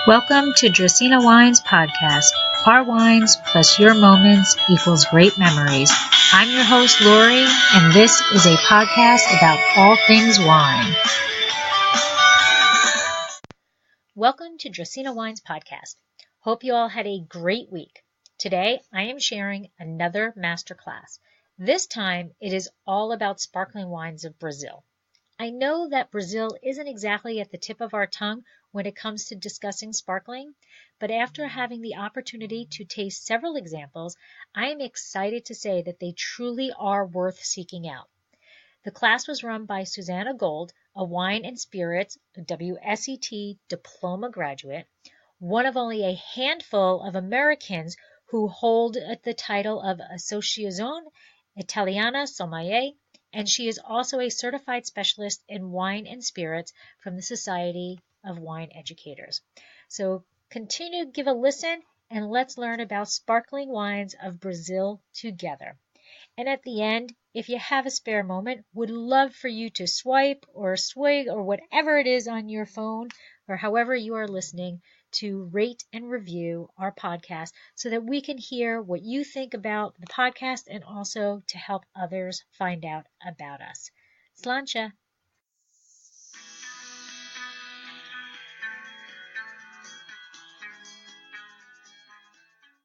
Welcome to Dracaena Wines Podcast. Our wines plus your moments equals great memories. I'm your host, Lori, and this is a podcast about all things wine. Welcome to Dracaena Wines Podcast. Hope you all had a great week. Today, I am sharing another masterclass. This time, it is all about sparkling wines of Brazil. I know that Brazil isn't exactly at the tip of our tongue when it comes to discussing sparkling, but after having the opportunity to taste several examples, I am excited to say that they truly are worth seeking out. The class was run by Susannah Gold, a wine and spirits WSET diploma graduate, one of only a handful of Americans who hold the title of Associazione Italiana Sommelier, and she is also a certified specialist in wine and spirits from the Society of Wine Educators. So continue to give a listen and let's learn about sparkling wines of Brazil together. And at the end, if you have a spare moment, would love for you to swipe or swig or whatever it is on your phone or however you are listening to rate and review our podcast so that we can hear what you think about the podcast and also to help others find out about us. Slancha.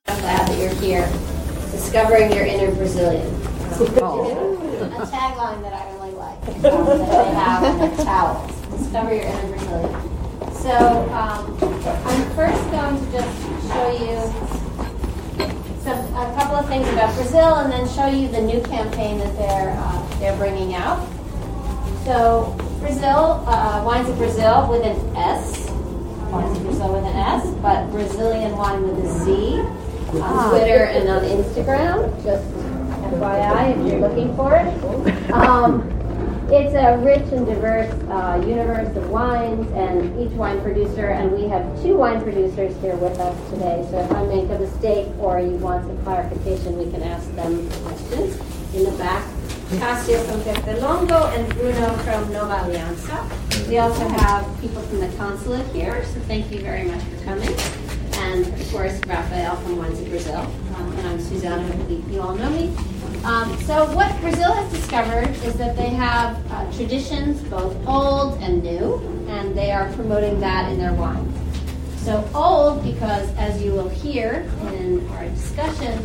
I'm glad that you're here, discovering your inner Brazilian. A tagline that I really like that they have on their towels. Discover your inner Brazilian. So I'm first going to just show you a couple of things about Brazil, and then show you the new campaign that they're bringing out. So Brazil, Wines of Brazil with an S. Wines of Brazil with an S, but Brazilian wine with a Z. On Twitter and on Instagram, just FYI if you're looking for it. It's a rich and diverse universe of wines and each wine producer, and we have two wine producers here with us today, so if I make a mistake or you want some clarification, we can ask them questions. In the back, Cassio from Longo and Bruno from Nova Aliança. We also have people from the consulate here, so thank you very much for coming. And of course, Rafael from Wines of Brazil. And I'm Susannah, I believe you all know me. So what Brazil has discovered is that they have traditions, both old and new, and they are promoting that in their wines. So old, because as you will hear in our discussion,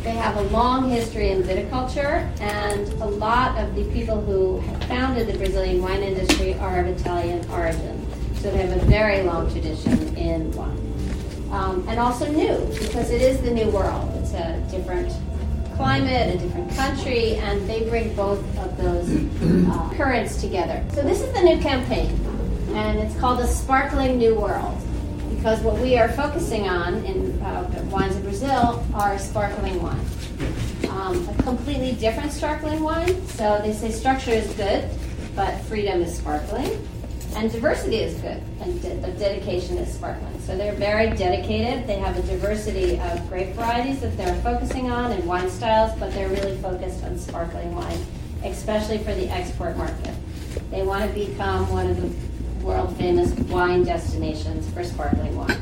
they have a long history in viticulture, and a lot of the people who have founded the Brazilian wine industry are of Italian origin. So they have a very long tradition in wine. And also new, because it is the new world. It's a different climate, a different country, and they bring both of those currents together. So this is the new campaign, and it's called a Sparkling New World, because what we are focusing on in Wines of Brazil are sparkling wine. A completely different sparkling wine. So they say structure is good, but freedom is sparkling. And diversity is good, but dedication is sparkling. So they're very dedicated. They have a diversity of grape varieties that they're focusing on and wine styles, but they're really focused on sparkling wine, especially for the export market. They want to become one of the world-famous wine destinations for sparkling wine.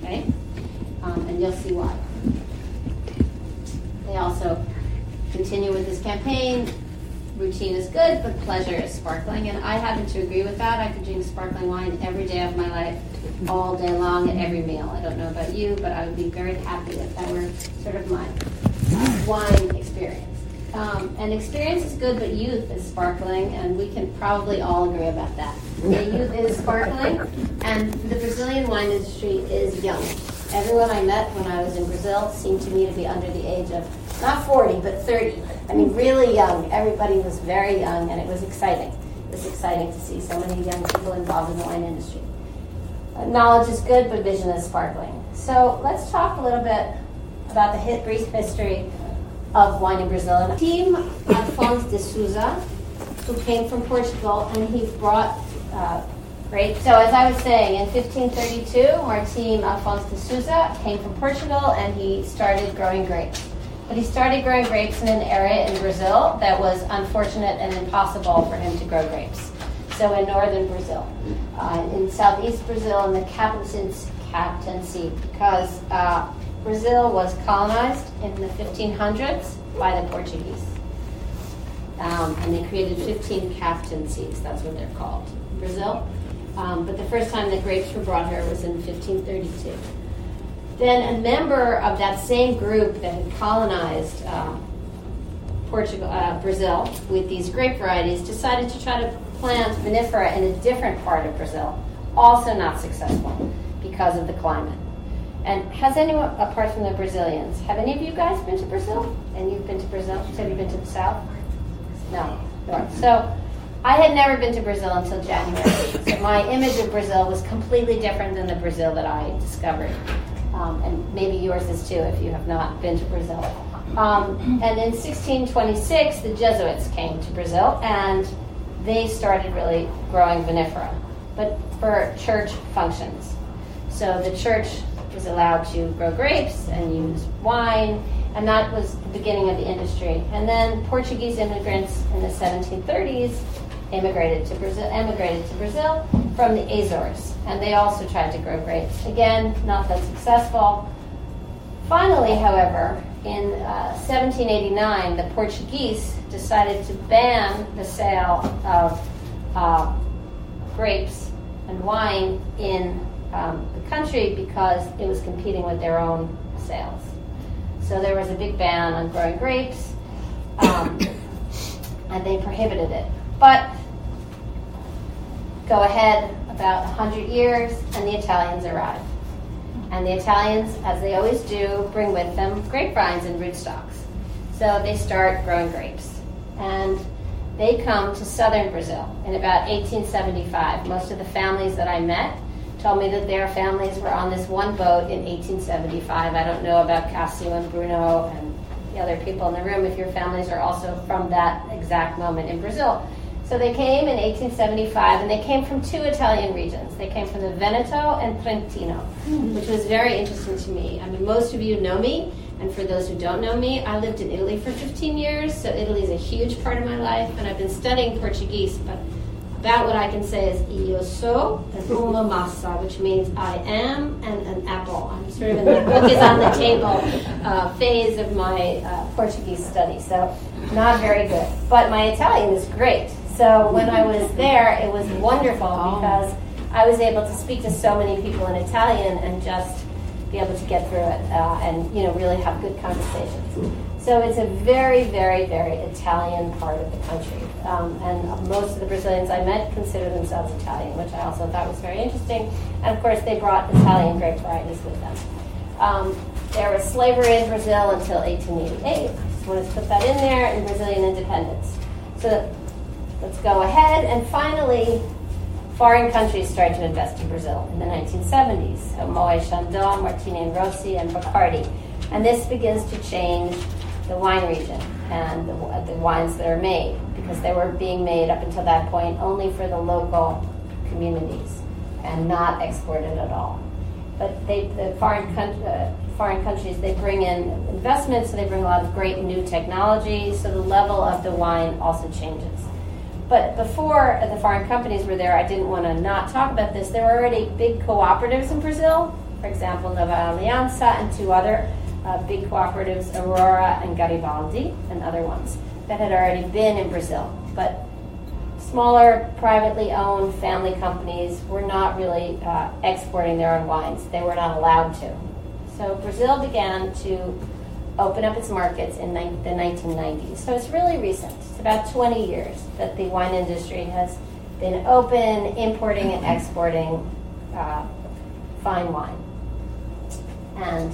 Okay? And you'll see why. They also continue with this campaign. Routine is good, but pleasure is sparkling, and I happen to agree with that. I could drink sparkling wine every day of my life, all day long, at every meal. I don't know about you, but I would be very happy if that were sort of my wine experience. And experience is good, but youth is sparkling, and we can probably all agree about that. The youth is sparkling, and the Brazilian wine industry is young. Everyone I met when I was in Brazil seemed to me to be under the age of, not 40, but 30. I mean, really young. Everybody was very young, and it was exciting. It was exciting to see so many young people involved in the wine industry. Knowledge is good, but vision is sparkling. So let's talk a little bit about the brief history of wine in Brazil. And Team Afonso de Souza, who came from Portugal, and he brought grapes. So as I was saying, in 1532, Martim Afonso de Souza came from Portugal, and he started growing grapes. But he started growing grapes in an area in Brazil that was unfortunate and impossible for him to grow grapes. So in northern Brazil, in southeast Brazil, in the captaincy because Brazil was colonized in the 1500s by the Portuguese. And they created 15 captaincies, that's what they're called, in Brazil. But the first time the grapes were brought here was in 1532. Then a member of that same group that had colonized Brazil with these grape varieties decided to try to plant vinifera in a different part of Brazil, also not successful because of the climate. And has anyone, apart from the Brazilians, have any of you guys been to Brazil? And you've been to Brazil? Have you been to the south? No, north. So I had never been to Brazil until January. So my image of Brazil was completely different than the Brazil that I discovered. And maybe yours is too if you have not been to Brazil. And in 1626, the Jesuits came to Brazil and they started really growing vinifera, but for church functions. So the church was allowed to grow grapes and use wine, and that was the beginning of the industry. And then Portuguese immigrants in the 1730s emigrated to Brazil from the Azores, and they also tried to grow grapes. Again, not that successful. Finally, however, in 1789, the Portuguese decided to ban the sale of grapes and wine in the country because it was competing with their own sales. So there was a big ban on growing grapes, and they prohibited it. But go ahead about 100 years, and the Italians arrive. And the Italians, as they always do, bring with them grapevines and rootstocks. So they start growing grapes. And they come to southern Brazil in about 1875. Most of the families that I met told me that their families were on this one boat in 1875. I don't know about Cassio and Bruno and the other people in the room if your families are also from that exact moment in Brazil. So they came in 1875, and they came from two Italian regions. They came from the Veneto and Trentino, which was very interesting to me. I mean, most of you know me, and for those who don't know me, I lived in Italy for 15 years, so Italy is a huge part of my life, and I've been studying Portuguese, but about what I can say is io sou and uma massa, which means I am and an apple. I'm sort of in the book is on the table phase of my Portuguese study, so not very good. But my Italian is great. So when I was there, it was wonderful because I was able to speak to so many people in Italian and just be able to get through it and really have good conversations. So it's a very, very, very Italian part of the country. And most of the Brazilians I met consider themselves Italian, which I also thought was very interesting. And of course, they brought Italian grape varieties with them. There was slavery in Brazil until 1888. I just wanted to put that in there, and Brazilian independence. So let's go ahead. And finally, foreign countries started to invest in Brazil in the 1970s. So Moët Chandon, Martini and Rossi, and Bacardi. And this begins to change the wine region and the wines that are made, because they were being made up until that point only for the local communities and not exported at all. But the foreign countries, they bring in investments, so they bring a lot of great new technology, so the level of the wine also changes. But before the foreign companies were there, I didn't want to not talk about this. There were already big cooperatives in Brazil, for example, Nova Aliança and two other big cooperatives, Aurora and Garibaldi, and other ones that had already been in Brazil. But smaller, privately owned family companies were not really exporting their own wines. They were not allowed to. So Brazil began to open up its markets in the 1990s. So it's really recent. It's about 20 years that the wine industry has been open, importing and exporting fine wine. And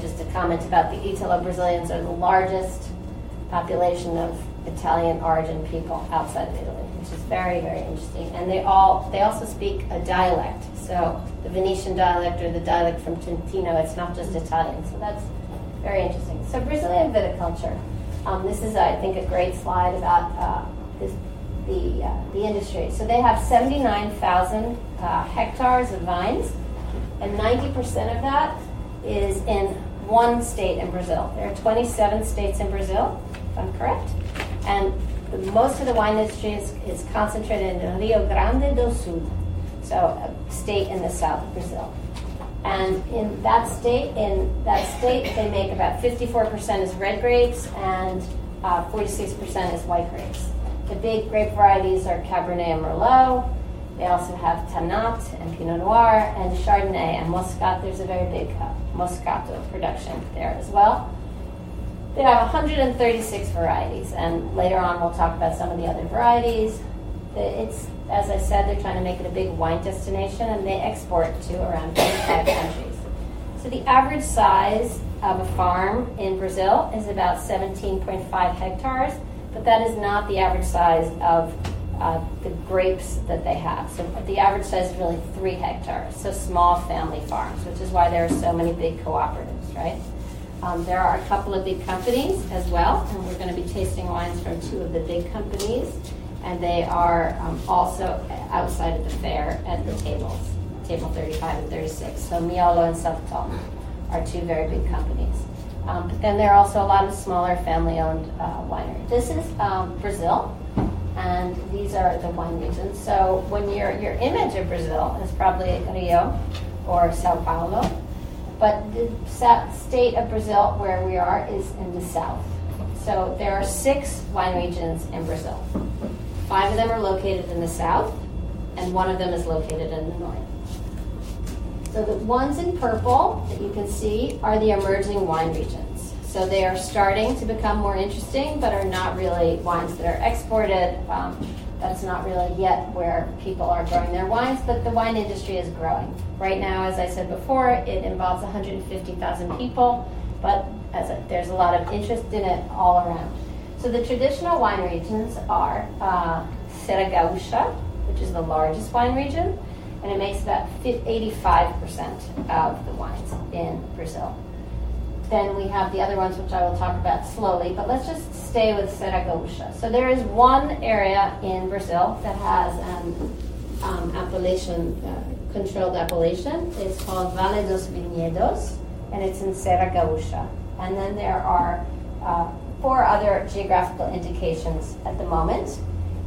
just a comment about the Italo-Brazilians are the largest population of Italian origin people outside of Italy, which is very, very interesting. And they also speak a dialect. So the Venetian dialect or the dialect from Trentino, it's not just Italian. So that's very interesting. So Brazilian viticulture. This is, I think, a great slide about the industry. So they have 79,000 hectares of vines, and 90% of that is in one state in Brazil. There are 27 states in Brazil, if I'm correct. And most of the wine industry is concentrated in Rio Grande do Sul, so a state in the south of Brazil. And in that state, they make about 54% is red grapes and 46% is white grapes. The big grape varieties are Cabernet and Merlot. They also have Tannat and Pinot Noir and Chardonnay and Muscat. There's a very big Moscato production there as well. They have 136 varieties, and later on we'll talk about some of the other varieties. It's, as I said, they're trying to make it a big wine destination, and they export to around 25 countries. So the average size of a farm in Brazil is about 17.5 hectares, but that is not the average size of the grapes that they have. So the average size is really 3 hectares, so small family farms, which is why there are so many big cooperatives, right? There are a couple of big companies as well, and we're going to be tasting wines from 2 of the big companies, and they are also outside of the fair at the tables, table 35 and 36. So Miolo and Salton are 2 very big companies. But then there are also a lot of smaller family-owned wineries. This is Brazil, and these are the wine regions. So when your image of Brazil is probably Rio or Sao Paulo, but the state of Brazil where we are is in the south. So there are 6 wine regions in Brazil. 5 of them are located in the south, and 1 of them is located in the north. So the ones in purple that you can see are the emerging wine regions. So they are starting to become more interesting, but are not really wines that are exported. That's not really yet where people are growing their wines, but the wine industry is growing. Right now, as I said before, it involves 150,000 people, but there's a lot of interest in it all around. So the traditional wine regions are Serra Gaúcha, which is the largest wine region, and it makes about 85% of the wines in Brazil. Then we have the other ones, which I will talk about slowly, but let's just stay with Serra Gaúcha. So there is one area in Brazil that has controlled appellation. It's called Vale dos Vinhedos, and it's in Serra Gaúcha. And then there are 4 other geographical indications at the moment.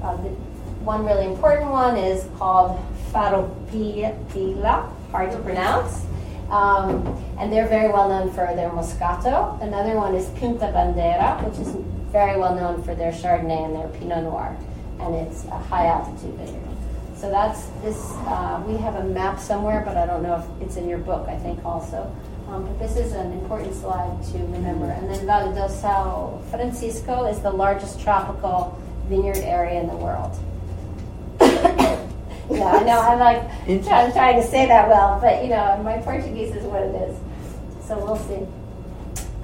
The one really important one is called Farroupilha, hard to pronounce. And they're very well known for their Moscato. Another one is Pinta Bandeira, which is very well known for their Chardonnay and their Pinot Noir, and it's a high altitude vineyard. So that's this. We have a map somewhere, but I don't know if it's in your book, I think also. But this is an important slide to remember. And then Vale do São Francisco is the largest tropical vineyard area in the world. Yeah, I know, I'm trying to say that well, but my Portuguese is what it is. So we'll see.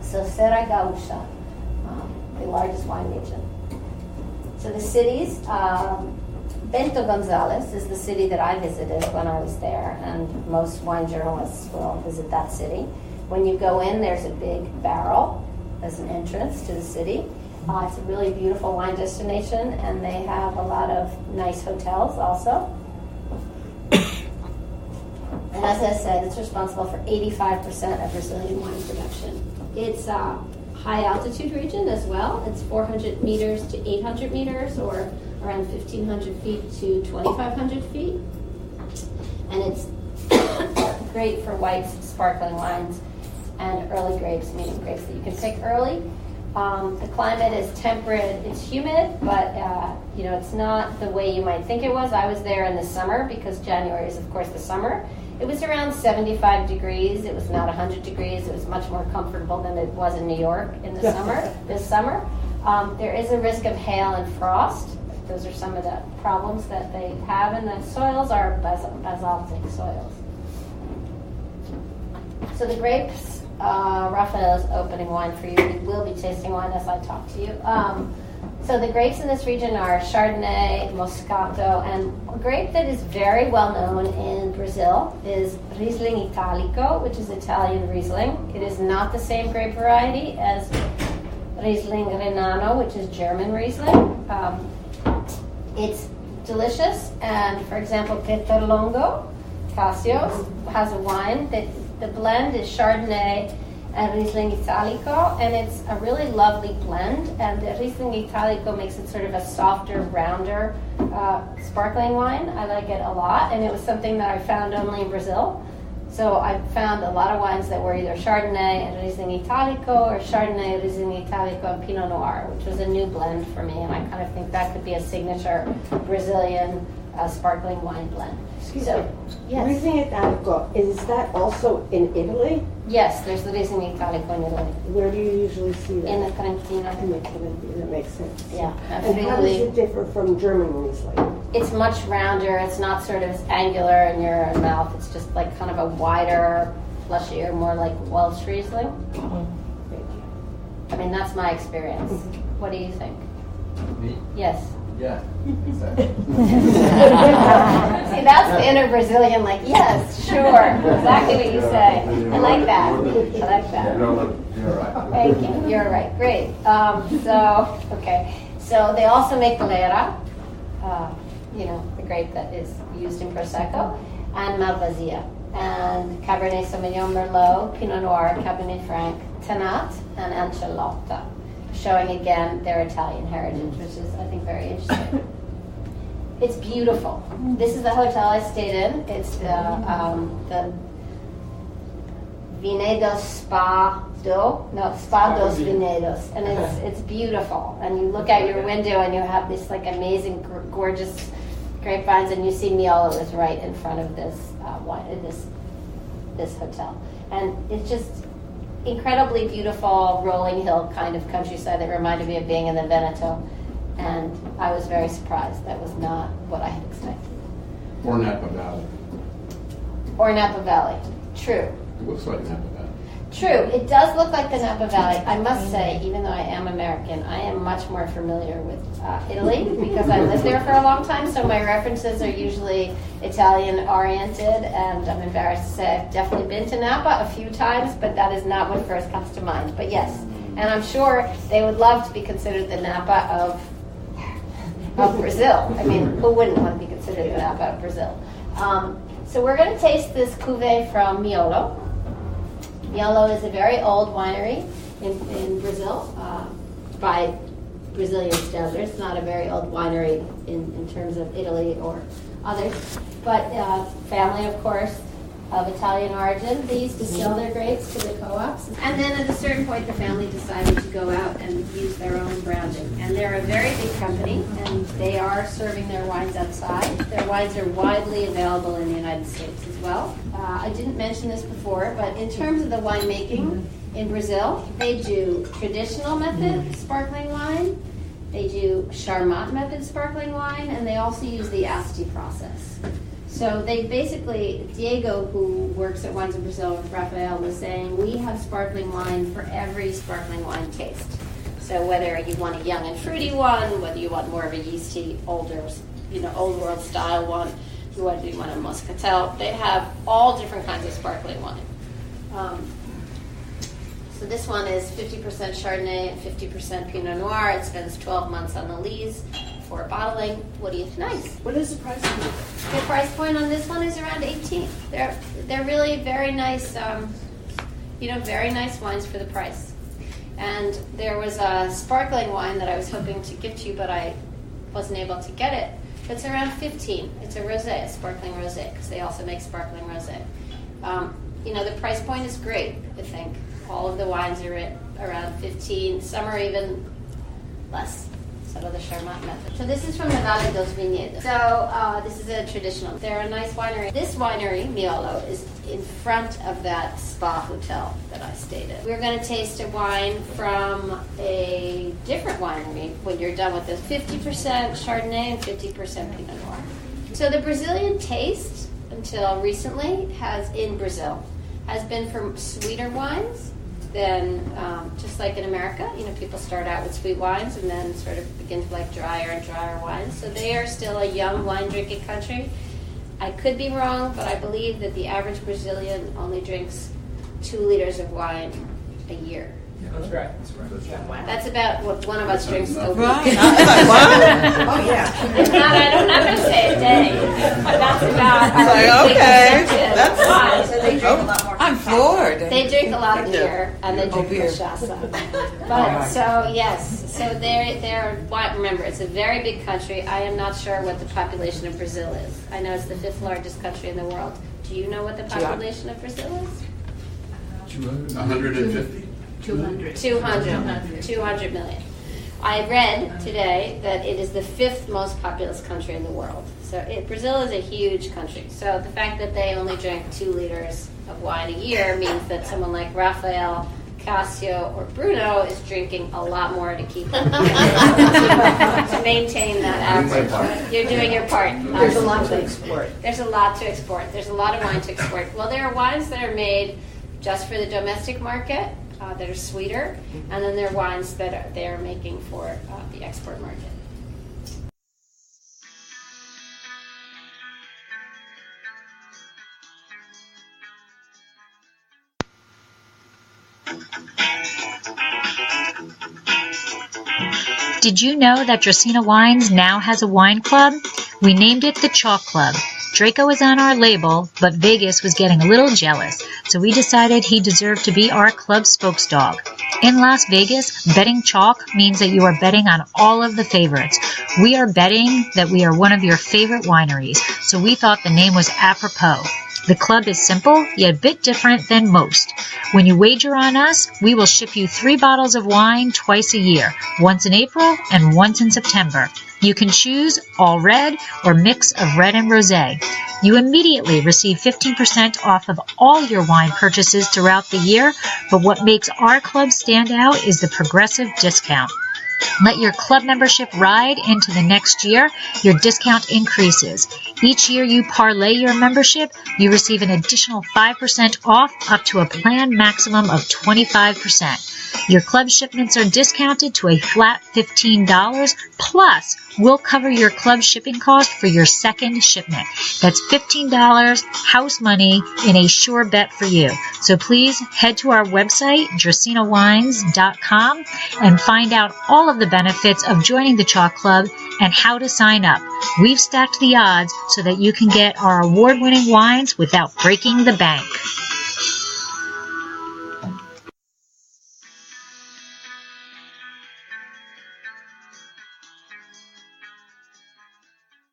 So Serra Gaúcha, the largest wine region. So the cities, Bento Gonzalez is the city that I visited when I was there, and most wine journalists will visit that city. When you go in, there's a big barrel as an entrance to the city. It's a really beautiful wine destination, and they have a lot of nice hotels also. And as I said, it's responsible for 85% of Brazilian wine production. It's a high altitude region as well. It's 400 meters to 800 meters, or around 1,500 feet to 2,500 feet. And it's great for white sparkling wines and early grapes, meaning grapes that you can pick early. The climate is temperate. It's humid, but it's not the way you might think it was. I was there in the summer because January is, of course, the summer. It was around 75 degrees. It was not 100 degrees. It was much more comfortable than it was in New York in the summer. This summer, there is a risk of hail and frost. Those are some of the problems that they have, and the soils are basaltic soils. So the grapes, Rafael is opening wine for you. We will be tasting wine as I talk to you. So the grapes in this region are Chardonnay, Moscato, and a grape that is very well known in Brazil is Riesling Italico, which is Italian Riesling. It is not the same grape variety as Riesling Renano, which is German Riesling. It's delicious, and for example, Peterlongo, Cassios, has a wine that the blend is Chardonnay and Riesling Italico, and it's a really lovely blend, and the Riesling Italico makes it sort of a softer, rounder sparkling wine. I like it a lot, and it was something that I found only in Brazil. So I found a lot of wines that were either Chardonnay and Riesling Italico or Chardonnay, Riesling Italico, and Pinot Noir, which was a new blend for me, and I kind of think that could be a signature Brazilian sparkling wine blend. Excuse so, me. Yes. Riesling Italico, is that also in Italy? Yes, there's the Riesling Italico in Italy. Where do you usually see that? In the Trentino. In the Trentino, that makes sense. Yeah, And how does it differ from German Riesling? It's much rounder. It's not sort of angular in your mouth. It's just like kind of a wider, fleshier, more like Welsh Riesling. Thank you. I mean, that's my experience. What do you think? Me? Yes. Yeah, exactly. See, that's the inner Brazilian, like, yes, sure, exactly what you say. I like that. I like that. You're right. Thank you. You're right. Great. So they also make Galera, the grape that is used in Prosecco, and Malvasia, and Cabernet Sauvignon Merlot, Pinot Noir, Cabernet Franc, Tannat, and Ancellota, showing again their Italian heritage, which is, I think, very interesting. It's beautiful. This is the hotel I stayed in. It's the Vinedos Spa dos Vinedos, and it's beautiful. And you look out your window and you have this like amazing, gorgeous grapevines, and you see Miolo is right in front of this hotel, and it's just incredibly beautiful rolling hill kind of countryside that reminded me of being in the Veneto, and I was very surprised. That was not what I had expected. Or Napa Valley. Or Napa Valley. True. It looks like Napa Valley. True. It does look like the Napa Valley. I must say, even though I am American, I am much more familiar with Italy because I lived there for a long time, so my references are usually Italian-oriented, and I'm embarrassed to say I've definitely been to Napa a few times, but that is not what first comes to mind. But yes, and I'm sure they would love to be considered the Napa of Brazil. I mean, who wouldn't want to be considered the Napa of Brazil? So we're going to taste this Cuvee from Miolo. Miolo is a very old winery in Brazil by Brazilian standards. It's not a very old winery in terms of Italy or others, but family, of course, of Italian origin. They used to sell their grapes to the co-ops. And then at a certain point, the family decided to go out and use their own branding. And they're a very big company, and they are serving their wines outside. Their wines are widely available in the United States as well. I didn't mention this before, but in terms of the winemaking in Brazil, they do traditional method sparkling wine, they do Charmat method sparkling wine, and they also use the Asti process. So they basically, Diego, who works at Wines of Brazil with Rafael, was saying, we have sparkling wine for every sparkling wine taste. So whether you want a young and fruity one, whether you want more of a yeasty, older, old world style one, whether you want a muscatel, they have all different kinds of sparkling wine. So this one is 50% Chardonnay and 50% Pinot Noir. It spends 12 months on the lees for bottling. What do you think? Nice. What is the price point? The price point on this one is around 18. They're really very nice, very nice wines for the price. And there was a sparkling wine that I was hoping to give to you, but I wasn't able to get it. It's around 15. It's a rosé, a sparkling rosé, because they also make sparkling rosé. The price point is great, I think. All of the wines are at around 15. Some are even less. So the Charmat method. So this is from the Valley dos Vinhedos. So this is a traditional. They're a nice winery. This winery, Miolo, is in front of that spa hotel that I stayed at. We're going to taste a wine from a different winery when you're done with this. 50% Chardonnay and 50% Pinot Noir. So the Brazilian taste, until recently, has been for sweeter wines. Then, just like in America, people start out with sweet wines and then sort of begin to like drier and drier wines. So they are still a young wine drinking country. I could be wrong, but I believe that the average Brazilian only drinks 2 liters of wine a year. That's right. Wow. That's about what one of us drinks a week. Right. Oh yeah. It's not. I'm not going to say a day, but that's about. Okay. That's So they drink a lot more. I'm Lord. They drink a lot of beer and they drink beer. cachaça. But so yes, so they're. Remember, it's a very big country. I am not sure what the population of Brazil is. I know it's the 5th largest country in the world. Do you know what the population of Brazil is? 150. 200 million. I read today that it is the 5th most populous country in the world. So Brazil is a huge country. So the fact that they only drink 2 liters of wine a year means that someone like Rafael, Cassio, or Bruno is drinking a lot more to keep to maintain that average. You're doing your part. There's a lot to export. There's a lot to export. There's a lot of wine to export. Well, there are wines that are made just for the domestic market that are sweeter, and then there are wines that they're making for the export market. Did you know that Dracaena Wines now has a wine club? We named it the Chalk Club. Draco is on our label, but Vegas was getting a little jealous, so we decided he deserved to be our club spokesdog. In Las Vegas, betting chalk means that you are betting on all of the favorites. We are betting that we are one of your favorite wineries, so we thought the name was apropos. The club is simple, yet a bit different than most. When you wager on us, we will ship you 3 bottles of wine twice a year, once in April and once in September. You can choose all red or mix of red and rosé. You immediately receive 15% off of all your wine purchases throughout the year, but what makes our club stand out is the progressive discount. Let your club membership ride into the next year. Your discount increases. Each year you parlay your membership, you receive an additional 5% off up to a planned maximum of 25%. Your club shipments are discounted to a flat $15, plus we'll cover your club shipping cost for your second shipment. That's $15 house money in a sure bet for you. So please head to our website, dracaenawines.com, and find out all of the benefits of joining the Chalk Club and how to sign up. We've stacked the odds so that you can get our award-winning wines without breaking the bank.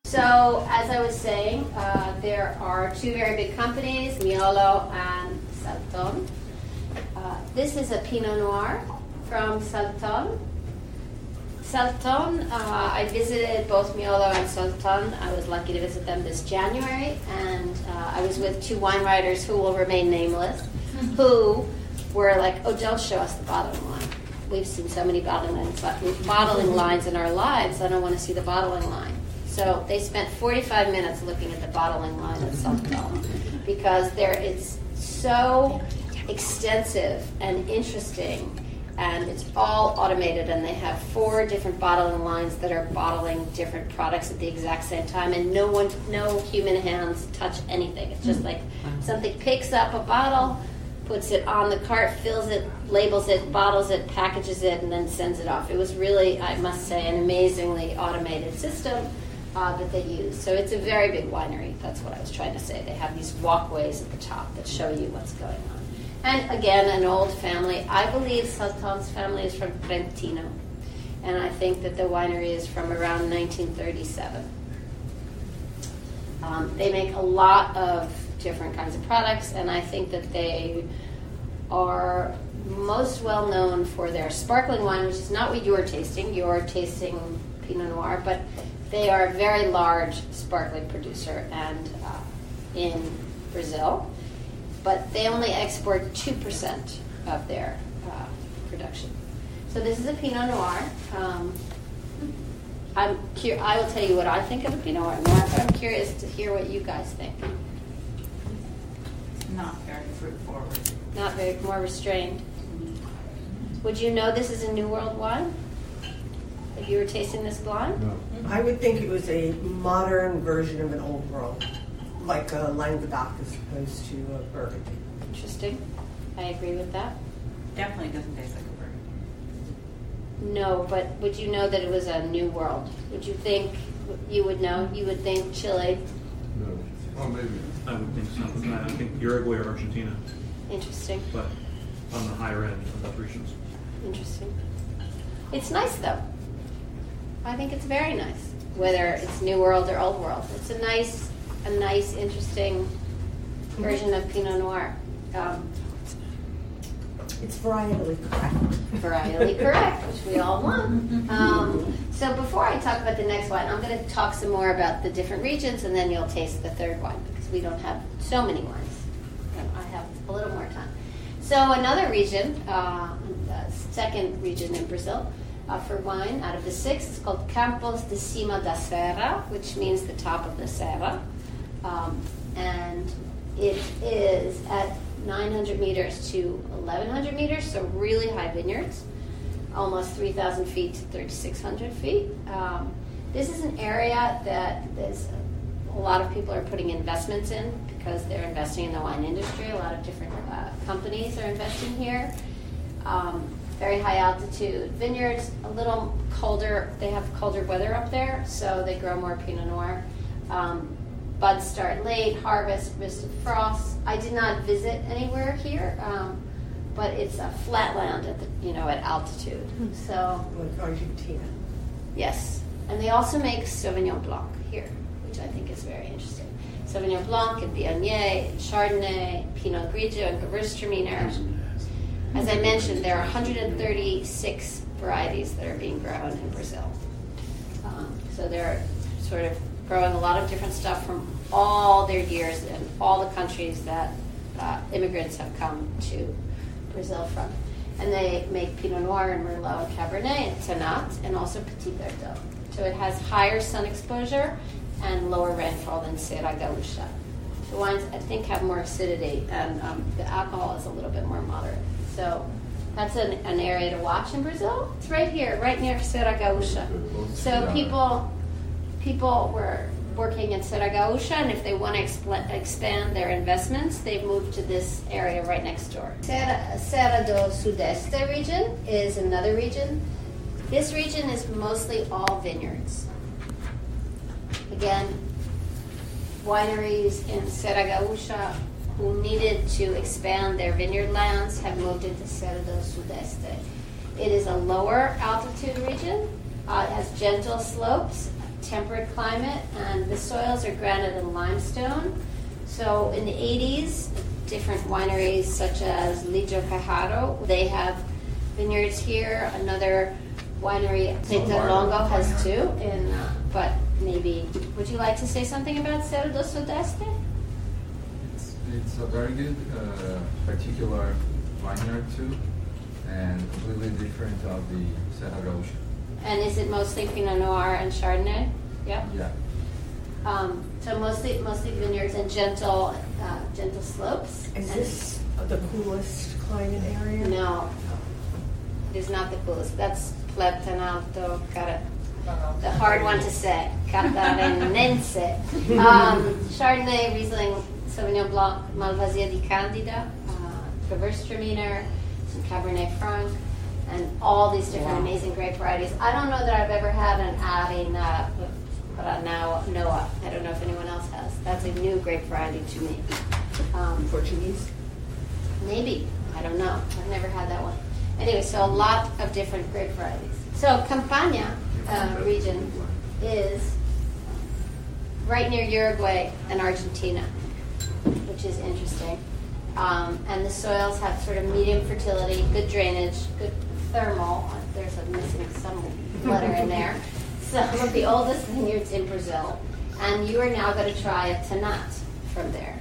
So, as I was saying, there are 2 very big companies, Miolo and Salton. This is a Pinot Noir from Salton. Salton, I visited both Miolo and Salton. I was lucky to visit them this January, and I was with 2 wine writers who will remain nameless, who were like, oh, don't show us the bottling line. We've seen so many bottling lines in our lives, I don't want to see the bottling line. So they spent 45 minutes looking at the bottling line at Salton because it's so extensive and interesting, and it's all automated, and they have 4 different bottling lines that are bottling different products at the exact same time, and no human hands touch anything. It's just like something picks up a bottle, puts it on the cart, fills it, labels it, bottles it, packages it, and then sends it off. It was really, I must say, an amazingly automated system that they use. So it's a very big winery. That's what I was trying to say. They have these walkways at the top that show you what's going on. And again, an old family. I believe Salton's family is from Trentino. And I think that the winery is from around 1937. They make a lot of different kinds of products, and I think that they are most well known for their sparkling wine, which is not what you're tasting. You're tasting Pinot Noir, but they are a very large sparkling producer and in Brazil, but they only export 2% of their production. So this is a Pinot Noir. I will tell you what I think of a Pinot Noir, but I'm curious to hear what you guys think. Not very fruit forward. Not very, more restrained. Would you know this is a New World wine? If you were tasting this blind? No. I would think it was a modern version of an old world, like a Languedoc as opposed to a Burgundy. Interesting. I agree with that. Definitely doesn't taste like a burgundy. No, but would you know that it was a New World? Would you think you would know? You would think Chile. No. Oh, maybe. I would think so. I think Uruguay or Argentina. Interesting. but on the higher end of those regions. Interesting. It's nice though. I think it's very nice. Whether it's New World or Old World, it's a nice, interesting version of Pinot Noir. It's varietally correct. Varietally correct, which we all want. So before I talk about the next wine, I'm going to talk some more about the different regions, and then you'll taste the third wine because we don't have so many wines. I have a little more time. So another region, the second region in Brazil for wine out of the 6 is called Campos de Cima da Serra, which means the top of the Serra. And it is at 900 meters to 1,100 meters, so really high vineyards, almost 3,000 feet to 3,600 feet. This is an area that a lot of people are putting investments in because they're investing in the wine industry. A lot of different companies are investing here. Very high altitude vineyards, a little colder. They have colder weather up there, so they grow more Pinot Noir. Buds start late, harvest, risk of frost. I did not visit anywhere here, but it's a flat land at altitude. So Like Argentina. yes, and they also make Sauvignon Blanc here, which I think is very interesting. Sauvignon Blanc and Viognier, and Chardonnay, Pinot Grigio, and Gewürztraminer. As I mentioned, there are 136 varieties that are being grown in Brazil. So they're sort of growing a lot of different stuff from all their years and all the countries that immigrants have come to Brazil from. And they make Pinot Noir and Merlot and Cabernet and Tannat and also Petit Verdot. So it has higher sun exposure and lower rainfall than Serra Gaúcha. The wines, I think, have more acidity and the alcohol is a little bit more moderate. So that's an area to watch in Brazil. It's right here, right near Serra Gaúcha. So people were working in Serra Gaúcha, and if they want to expand their investments, they've moved to this area right next door. Serra do Sudeste region is another region. This region is mostly all vineyards. Again, wineries in Serra Gaúcha who needed to expand their vineyard lands have moved into Serra do Sudeste. It is a lower altitude region. It has gentle slopes, temperate climate, and the soils are granite and limestone. So in the 80s, different wineries such as Lidio Cajaro, they have vineyards here. Another winery, Teta Longo, has 2. But maybe, would you like to say something about Serra do Sudeste? It's a very good particular vineyard too, and completely different of the Serra Gaúcha. And is it mostly Pinot Noir and Chardonnay? Yeah. Yeah. So mostly vineyards and gentle slopes. Is this the coolest climate area? No, it is not the coolest. That's Platanalto, the hard one to say. Catarinense. Chardonnay, Riesling, Sauvignon Blanc, Malvasia di Candida, Gewürztraminer, some Cabernet Franc, and all these different amazing grape varieties. I don't know that I've ever had an Arena, but now Noah. I don't know if anyone else has. That's a new grape variety to me. Portuguese? Maybe. I don't know. I've never had that one. Anyway, so a lot of different grape varieties. So Campania region is right near Uruguay and Argentina, which is interesting. And the soils have sort of medium fertility, good drainage, good thermal. There's some letter in there. Some of the oldest vineyards in Brazil. And you are now going to try a Tannat from there.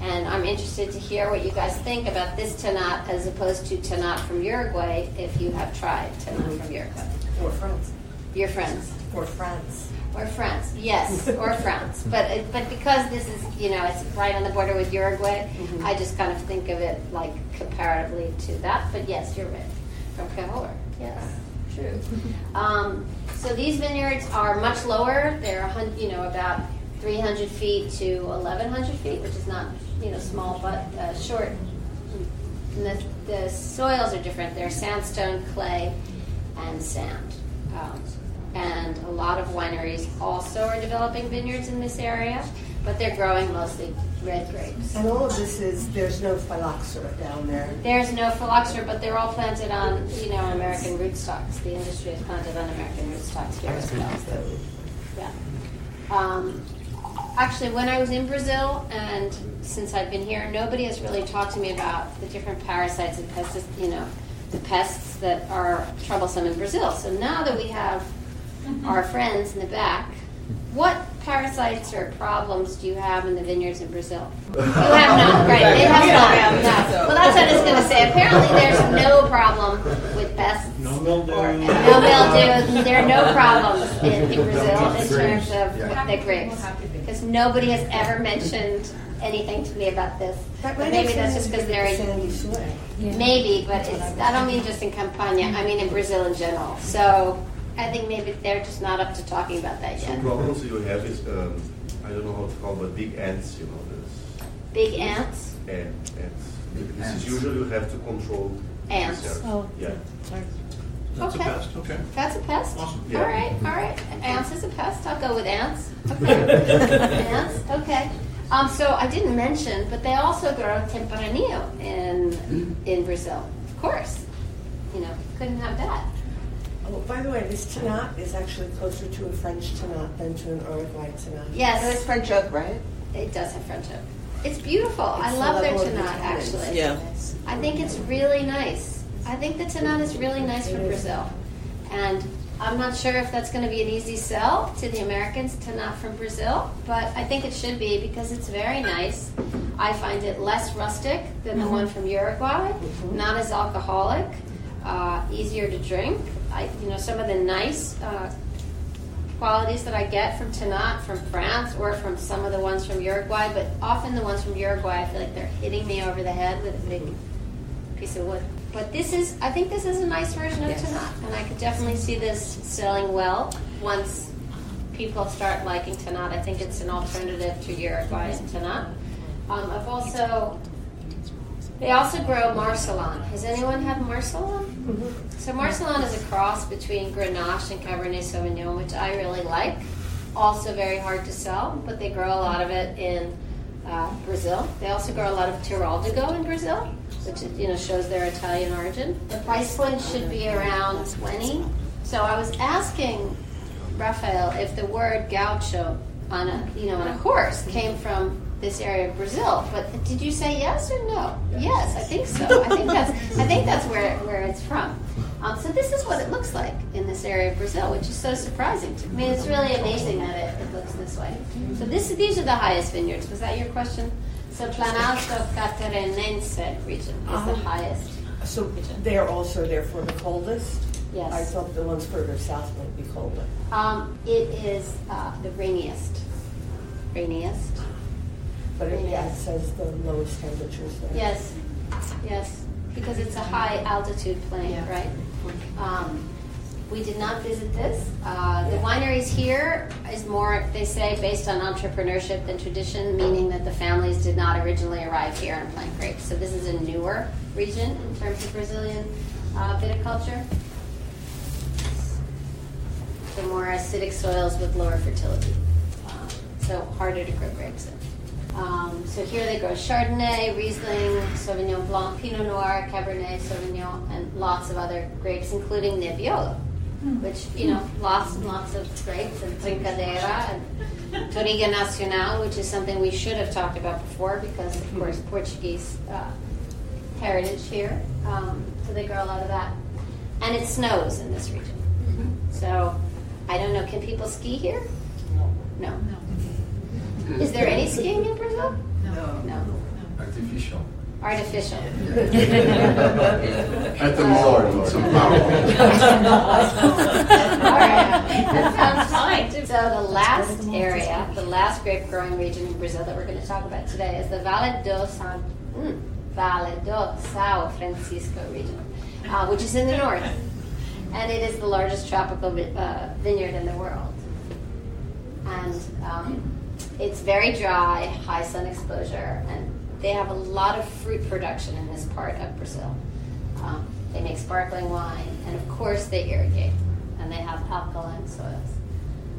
And I'm interested to hear what you guys think about this Tannat as opposed to Tannat from Uruguay, if you have tried Tannat from Uruguay. Or France. Your friends. Or France. Or France, yes, or France. But because this is, it's right on the border with Uruguay, I just kind of think of it like comparatively to that. But yes, you're right. From Cahors, yes, true. So these vineyards are much lower. They're, about 300 feet to 1,100 feet, which is not, small, but short. And the soils are different. They're sandstone, clay, and sand. And a lot of wineries also are developing vineyards in this area. but they're growing mostly red grapes. And all of this there's no phylloxera down there. There's no phylloxera, but they're all planted on, American rootstocks. The industry is planted on American rootstocks here as well. Yeah. Actually, when I was in Brazil, and since I've been here, nobody has really talked to me about the different parasites and pests, the pests that are troublesome in Brazil. So now that we have our friends in the back, what parasites or problems do you have in the vineyards in Brazil? You have none, right? They have none. No. Well, that's what I was going to say. Apparently, there's no problem with pests. No mildew. No mildew. There are no problems in Brazil in terms of the grapes. Because nobody has ever mentioned anything to me about this. But maybe that's just because they're sandy soil. maybe, but I don't mean just in Campania. I mean in Brazil in general. So I think maybe they're just not up to talking about that yet. Some problems you have is, I don't know how to call, but big ants, this. Big ants? Ants. This is usually you have to control Ants. this area. Oh, Yeah. That's Okay. a pest, okay. That's a pest? Awesome. Yeah. All right. Ants is a pest. I'll go with ants. Okay. Ants, okay. So I didn't mention, but they also grow Tempranillo in Brazil. Of course. Couldn't have that. Oh, by the way, this Tannat is actually closer to a French Tannat than to an Uruguay Tannat. Yes. And it's French oak, right? It does have French oak. It's beautiful. I It's love the their level of Tannat, vitamins. actually. Yeah. I think it's really nice. I think the Tannat is really nice for Brazil. And I'm not sure if that's going to be an easy sell to the Americans, Tannat from Brazil, but I think it should be because it's very nice. I find it less rustic than the one from Uruguay, not as alcoholic, easier to drink. Some of the nice qualities that I get from Tannat from France or from some of the ones from Uruguay, but often the ones from Uruguay, I feel like they're hitting me over the head with a big piece of wood. But I think this is a nice version of Tannat, and I could definitely see this selling well once people start liking Tannat. I think it's an alternative to Uruguay and Tannat. They also grow Marcelon. Has anyone had Marcelon? Mm-hmm. So Marcelon is a cross between Grenache and Cabernet Sauvignon, which I really like. Also very hard to sell, but they grow a lot of it in Brazil. They also grow a lot of Tiroldigo in Brazil, which shows their Italian origin. The price point should be around 20. So I was asking Rafael if the word gaucho on a horse came from this area of Brazil, but did you say yes or no? Yes, I think so. I think that's where it's from. So this is what it looks like in this area of Brazil, which is so surprising to me. It's really amazing that it looks this way. So these are the highest vineyards. Was that your question? So Planalto Catarinense region is the highest. So they're also therefore the coldest? Yes. I thought the ones further south might be colder. It is the rainiest. But it says the lowest temperatures there. Yes, because it's a high altitude plain, right? We did not visit this. The wineries here is more, they say, based on entrepreneurship than tradition, meaning that the families did not originally arrive here and plant grapes. So this is a newer region in terms of Brazilian viticulture. The more acidic soils with lower fertility. So harder to grow grapes in. So here they grow Chardonnay, Riesling, Sauvignon Blanc, Pinot Noir, Cabernet Sauvignon, and lots of other grapes, including Nebbiolo, which, lots and lots of grapes, and Trincadeira, and Touriga Nacional, which is something we should have talked about before because, of course, Portuguese heritage here. So they grow a lot of that. And it snows in this region. So I don't know, can people ski here? No. Is there any skiing in Brazil? No. Artificial. Artificial. At the mall in São Paulo. All right. That sounds fine. So the last grape growing region in Brazil that we're going to talk about today is the Vale do São Francisco region, which is in the north. And it is the largest tropical vineyard in the world. And it's very dry, high sun exposure, and they have a lot of fruit production in this part of Brazil. They make sparkling wine, and of course they irrigate, and they have alkaline soils.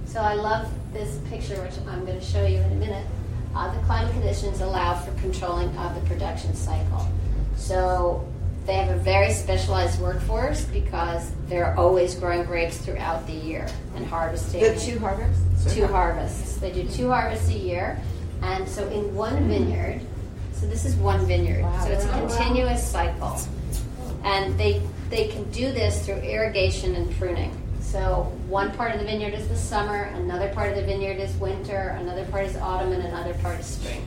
So I love this picture, which I'm going to show you in a minute, the climate conditions allow for controlling of the production cycle. So they have a very specialized workforce because they're always growing grapes throughout the year and harvesting. The 2 harvests? 2 harvests. They do 2 harvests a year. And so in one vineyard, so this is one vineyard, so it's a continuous cycle. And they can do this through irrigation and pruning. So one part of the vineyard is the summer, another part of the vineyard is winter, another part is autumn, and another part is spring.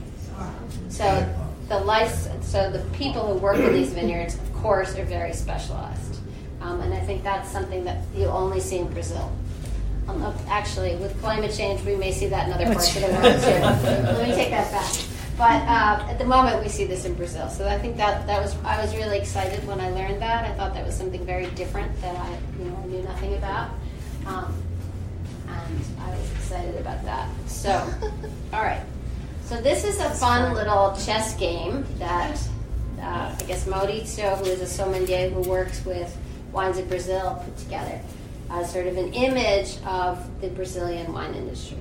So the people who work in these vineyards, of course, are very specialized. And I think that's something that you only see in Brazil. Actually, with climate change, we may see that in other parts of the world too. Let me take that back. But at the moment, we see this in Brazil. So I think I was really excited when I learned that. I thought that was something very different that I knew nothing about. And I was excited about that. So, all right. So this is a fun little chess game that I guess Maurizio, who is a sommelier who works with Wines of Brazil, put together as sort of an image of the Brazilian wine industry.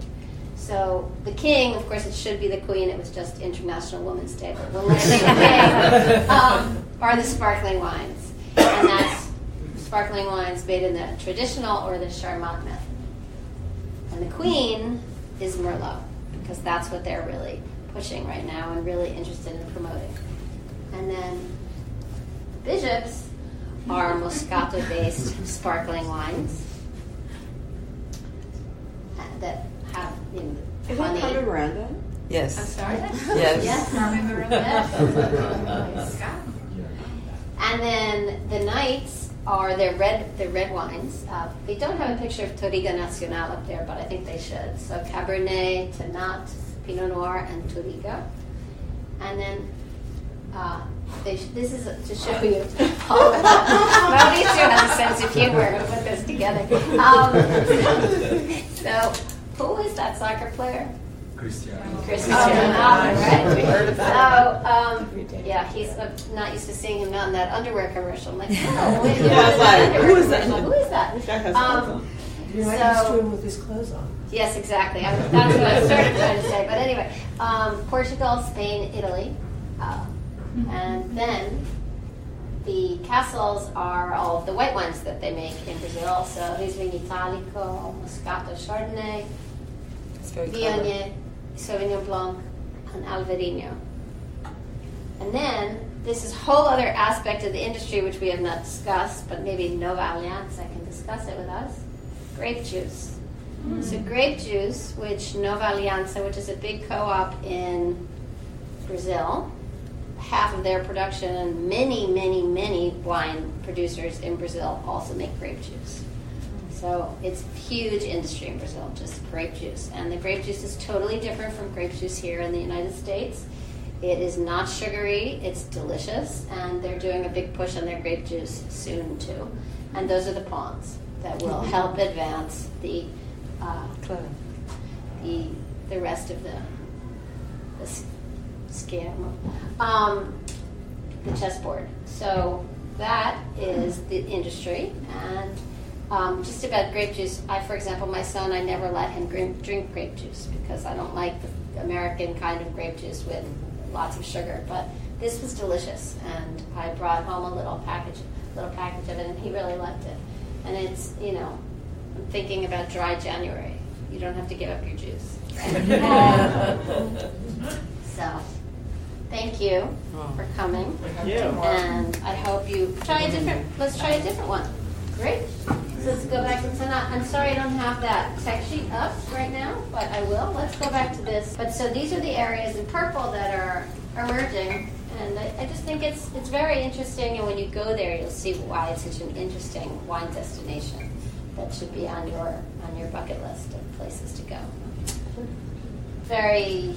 So the king, of course, it should be the queen. It was just International Women's Day, but the king are the sparkling wines, and that's sparkling wines made in the traditional or the Charmat method. And the queen is Merlot, because that's what they're really pushing right now and really interested in promoting. And then the bishops are Moscato-based sparkling wines that have honey. Carmen Miranda? Yes. I'm sorry? Yes. Yes. Carmen Miranda? Yes. And then the knights are the red wines. They don't have a picture of Touriga Nacional up there, but I think they should. So Cabernet, Tannat, Pinot Noir, and Touriga. And then this is to show you. Mauricio has a sense of humor to put this together. So, who is that soccer player? Cristiano. Right? So, yeah, he's not used to seeing him out in that underwear commercial. I'm like, oh, wait, who is that? Who is that? You're not used to him with his clothes on. Yes, exactly. That's what I started trying to say. But anyway, Portugal, Spain, Italy. And then the castles are all of the white wines that they make in Brazil. So Riesling Italico, Moscato Chardonnay, Viognier, Sauvignon Blanc, and Alvarinho. And then this is a whole other aspect of the industry which we have not discussed, but maybe Nova Alianza can discuss it with us. Grape juice. So grape juice, which Nova Alianza, which is a big co-op in Brazil, half of their production, and many, many, many wine producers in Brazil also make grape juice. So it's a huge industry in Brazil, just grape juice. And the grape juice is totally different from grape juice here in the United States. It is not sugary, it's delicious, and they're doing a big push on their grape juice soon too. And those are the pawns that will help advance the rest of the scam, the chessboard. So that is the industry. And just about grape juice, for example, my son, I never let him drink grape juice because I don't like the American kind of grape juice with lots of sugar. But this was delicious, and I brought home a little package of it, and he really liked it. And it's, I'm thinking about dry January. You don't have to give up your juice. So, thank you for coming. Thank you. And I hope you let's try a different one. Great. So let's go back to Tannat. I'm sorry I don't have that tech sheet up right now, but I will. Let's go back to this. But so these are the areas in purple that are emerging, and I just think it's very interesting, and when you go there, you'll see why it's such an interesting wine destination that should be on your bucket list of places to go. Very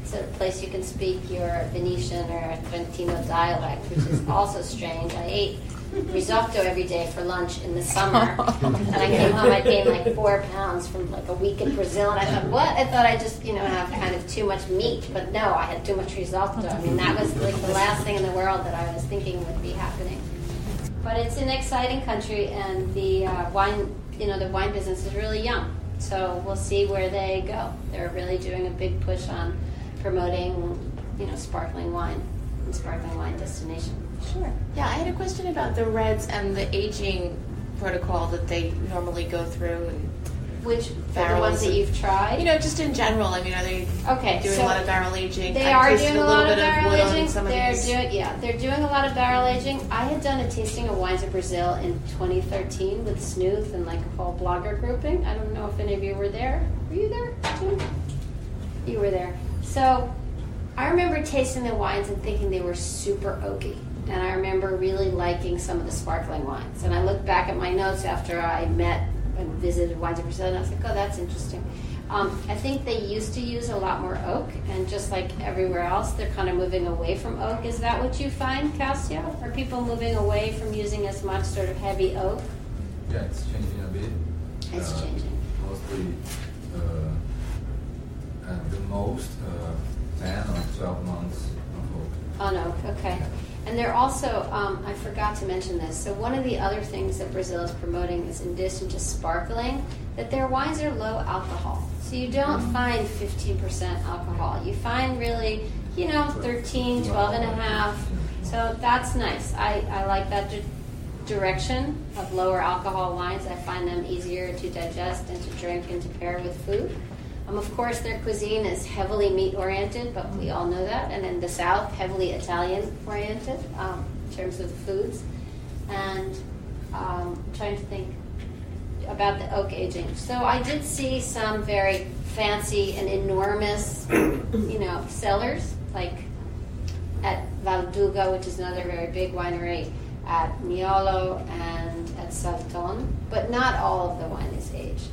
sort of place you can speak your Venetian or Trentino dialect, which is also strange. I ate risotto every day for lunch in the summer, and I came home, I gained like 4 pounds from like a week in Brazil, and I thought, what? I thought I just, have kind of too much meat, but no, I had too much risotto. I mean, that was like the last thing in the world that I was thinking would be happening. But it's an exciting country, and the wine business is really young. So we'll see where they go. They're really doing a big push on promoting, sparkling wine and sparkling wine destination. Sure. Yeah, I had a question about the reds and the aging protocol that they normally go through. And Which are the ones that you've tried? Just in general. I mean, are they doing a lot of barrel aging? They I've are tasted doing a lot of bit barrel wood on aging. some of They're these. doing a lot of barrel aging. I had done a tasting of wines of Brazil in 2013 with Snooth and like a whole blogger grouping. I don't know if any of you were there. Were you there too? You were there. So I remember tasting the wines and thinking they were super oaky. And I remember really liking some of the sparkling wines. And I looked back at my notes after I met and visited Wines of Brazil, and I was like, oh, that's interesting. I think they used to use a lot more oak, and just like everywhere else, they're kind of moving away from oak. Is that what you find, Cassio? Are people moving away from using as much sort of heavy oak? Yeah, it's changing a bit. It's changing. Mostly, at the most, 10 or 12 months of oak. On oak, okay. And they're also, I forgot to mention this, so one of the other things that Brazil is promoting is, in addition to sparkling, that their wines are low alcohol. So you don't find 15% alcohol. You find really, 13, 12 and a half. So that's nice. I like that direction of lower alcohol wines. I find them easier to digest and to drink and to pair with food. Of course, their cuisine is heavily meat-oriented, but we all know that. And in the South, heavily Italian-oriented in terms of the foods. And I'm trying to think about the oak aging. So I did see some very fancy and enormous, cellars, like at Valduga, which is another very big winery, at Miolo and at Salton. But not all of the wine is aged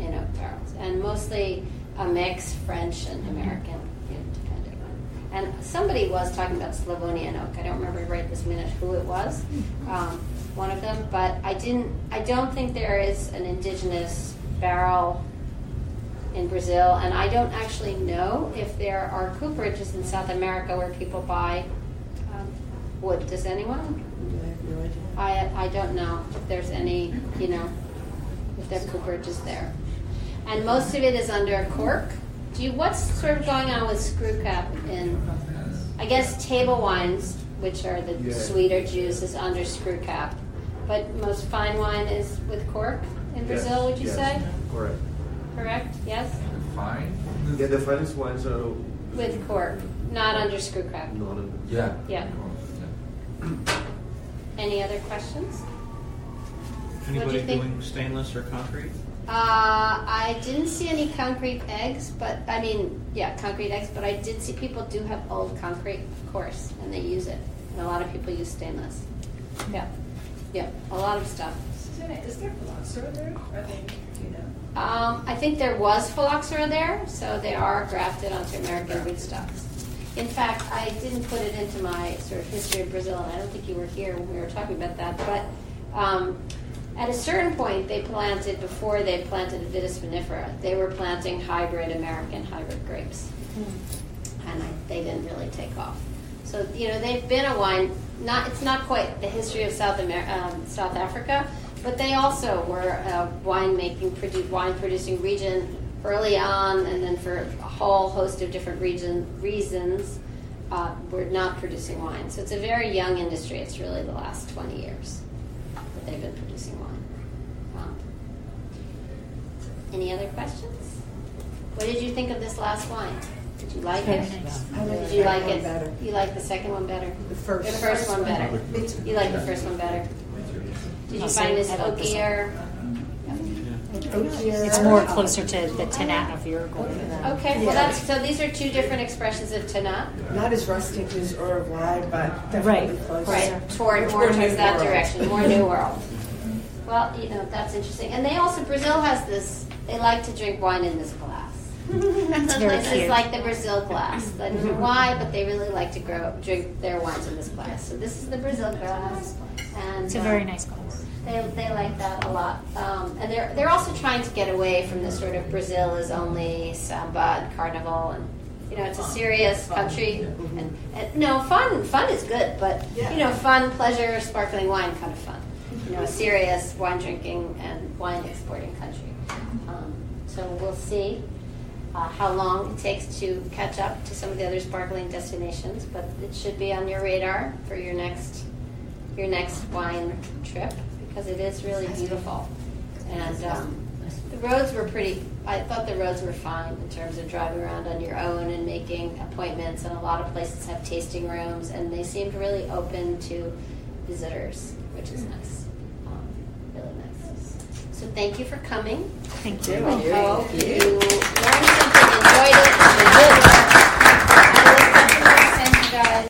in oak barrels, and mostly a mix, French and American, depending on. And somebody was talking about Slavonian oak. I don't remember right this minute who it was, one of them, but I don't think there is an indigenous barrel in Brazil, and I don't actually know if there are cooperages in South America where people buy wood. Does anyone? I have no idea. I don't know if there's any, if there are cooperages there. And most of it is under cork. What's sort of going on with screw cap in, I guess, table wines, which are the sweeter juice, is under screw cap. But most fine wine is with cork in Brazil, would you say? Correct. Correct? Yes? Fine? Yeah, the finest wines are With cork, not under screw cap. not in. Yeah. Yeah. Any other questions? Anybody think? doing stainless or concrete? I didn't see any concrete eggs, concrete eggs, but I did see people do have old concrete, of course, and they use it. And a lot of people use stainless. Yeah. Yeah, a lot of stuff. Susannah, is there phylloxera there? Are they, do you know? I think there was phylloxera there, so they are grafted onto American rootstocks. In fact, I didn't put it into my sort of history of Brazil, and I don't think you were here when we were talking about that, but at a certain point, before they planted Vitis vinifera, they were planting American hybrid grapes. And they didn't really take off. So, they've been a wine, it's not quite the history of South Africa, but they also were a wine-producing region early on, and then for a whole host of different reasons, we're not producing wine. So it's a very young industry. It's really the last 20 years that they've been producing wine. Any other questions? What did you think of this last wine? Did you like it? I like Did you like one it? better. You like the second one better? The first. The first one better. You like the first one better? Did you find this oakier? It's more closer to the Tannat of your gold. Okay, well so these are two different expressions of Tannat. Not as rustic as Au revoir, but definitely Right. close. Right, towards New that World. direction, more New World. Well, that's interesting. And Brazil has this, they like to drink wine in this glass. very This cute. is like the Brazil glass. I don't know why, but they really like to drink their wines in this glass. So this is the Brazil glass. And It's a very nice glass. They like that a lot. And they're also trying to get away from this sort of Brazil is only samba and carnival, and it's a serious country. And no, fun is good, but fun, pleasure, sparkling wine kind of fun. A serious wine drinking and wine exporting country. So we'll see. how long it takes to catch up to some of the other sparkling destinations, but it should be on your radar for your next wine trip, because it is really beautiful. And the roads were I thought the roads were fine in terms of driving around on your own and making appointments, and a lot of places have tasting rooms, and they seemed really open to visitors, which is nice. Really nice. So thank you for coming. Thank you. I hope you learned something, enjoyed it. I look forward to send you guys.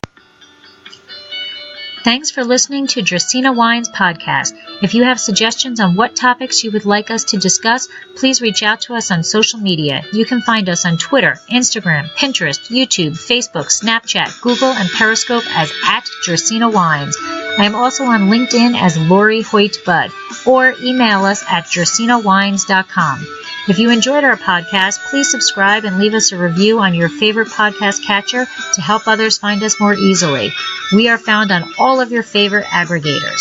Thanks for listening to Dracaena Wines Podcast. If you have suggestions on what topics you would like us to discuss, please reach out to us on social media. You can find us on Twitter, Instagram, Pinterest, YouTube, Facebook, Snapchat, Google, and Periscope as @Dracaena Wines. I am also on LinkedIn as Lori Hoyt Budd, or email us at dracaenawines.com. If you enjoyed our podcast, please subscribe and leave us a review on your favorite podcast catcher to help others find us more easily. We are found on all of your favorite aggregators.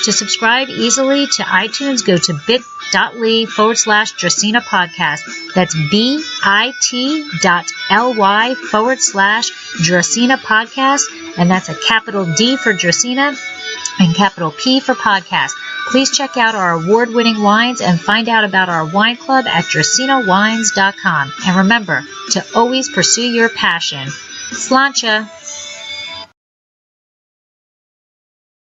To subscribe easily to iTunes, go to bit.ly/Dracaena Podcast. That's bit.ly/Dracaena Podcast. And that's a capital D for Dracaena and capital P for podcast. Please check out our award-winning wines and find out about our wine club at dracaenawines.com. And remember to always pursue your passion. Sláinte!